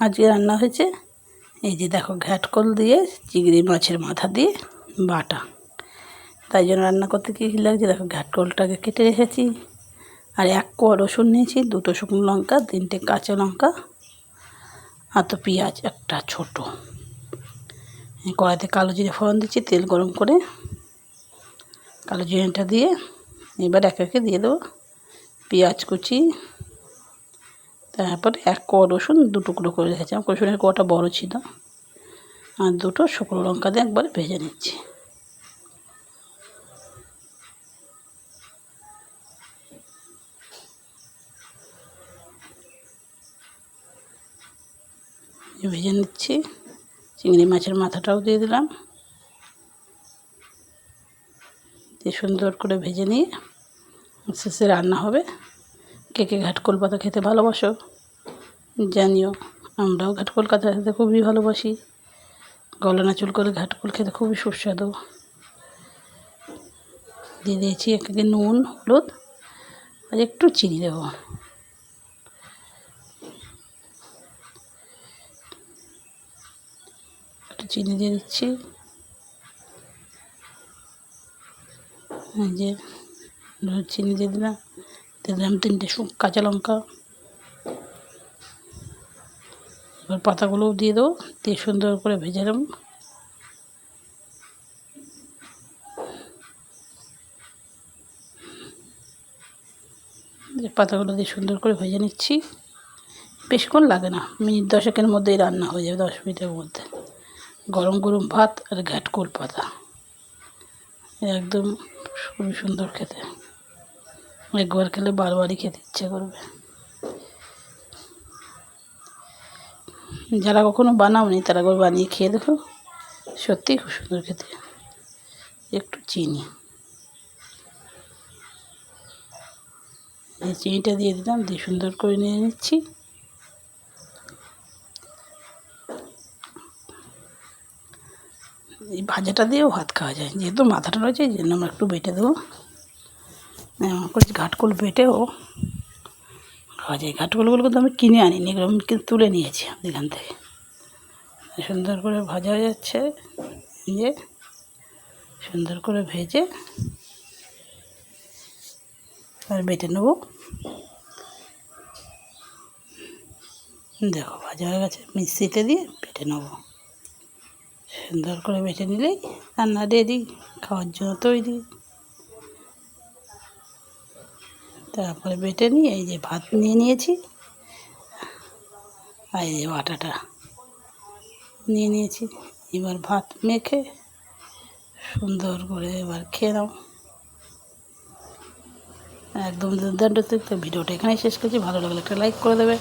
আজকে রান্না হয়েছে এই যে দেখো ঘ্যাটকল দিয়ে চিংড়ি মাছের মাথা দিয়ে বাটা। তাই জন্য রান্না করতে কী লাগছে দেখো, ঘ্যাটকলটাকে কেটে রেখেছি, আর 1 কোয়া রসুন নিয়েছি, 2টো শুকনো লঙ্কা, 3টে কাঁচা লঙ্কা, আর তো পেঁয়াজ একটা ছোট। কড়াইতে কালো জিরে ফোড়ন দিচ্ছি, তেল গরম করে কালো জিরেটা দিয়ে এবার একে একে দিয়ে দেবো পেঁয়াজ কুচি, তারপরে 1 কোয়া রসুন 2 টুকরো করে রেখেছি। আমার রসুনের কোয়াটা বড় ছিল, আর 2টো শুকনো লঙ্কা দিয়ে একবার ভেজে নিচ্ছি। ভেজে নিচ্ছি। চিংড়ি মাছের মাথাটাও দিয়ে দিলাম, দিয়ে সুন্দর করে ভেজে নিয়ে শেষে রান্না হবে। কে কে ঘাটকোল পাতা খেতে ভালোবাসো জানিও, আমরাও ঘাটকোল পাতা খেতে খুবই ভালোবাসি। গলা চুল করে ঘাটকোল খেতে খুবই সুস্বাদু। দিয়ে দিয়েছি একে নুন, হলুদ আর একটু চিনি দেবো। একটু চিনি দিয়ে দিচ্ছি। এই যে চিনি দিয়ে দিলাম, 3টে কাঁচা লঙ্কা। এবার পাতাগুলোও দিয়ে দেবো, দিয়ে সুন্দর করে ভেজে নেব। পাতাগুলো দিয়ে সুন্দর করে ভেজে নিচ্ছি। বেশিক্ষণ লাগে না, মিনিট 10-এর মধ্যেই রান্না হয়ে যাবে, 10 মিনিটের মধ্যে। গরম গরম ভাত আর ঘাটকোল পাতা একদম খুবই সুন্দর খেতে। একবার খেলে বারবারই খেতে ইচ্ছে করবে। যারা কখনো বানাওনি তারা একবার বানিয়ে খেয়ে দেখো, সত্যিই খুব সুন্দর খেতে। একটু চিনি, এই চিনিটা দিয়ে দিলাম, দিয়ে সুন্দর করে নিয়ে নিচ্ছি। এই ভাজাটা দিয়েও ভাত খাওয়া যায়, যেহেতু মাথাটা রয়েছে এই জন্য আমরা একটু বেটে দেবো। ঘাটকোল বেটেও খাওয়া যায়। ঘাটকোলগুলো কিন্তু আমি কিনে আনিনি, এগুলো আমি কিন্তু তুলে নিয়েছি এখান থেকে। সুন্দর করে ভাজা হয়ে যাচ্ছে, যে সুন্দর করে ভেজে আর বেটে নেব। দেখো ভাজা হয়ে গেছে, মিক্সিতে দিয়ে বেটে নেব। সুন্দর করে বেটে নিলেই রান্না রেডি, খাওয়ার জন্য তৈরি। তারপরে বেটে নিয়ে এই যে ভাত নিয়ে নিয়েছি, আর এই যে বাটাটা নিয়ে নিয়েছি। এবার ভাত মেখে সুন্দর করে এবার খেয়ে নাও। একদম দুর্দান্ত। ভিডিওটা এখানেই শেষ করছি। ভালো লাগলে একটা লাইক করে দেবে।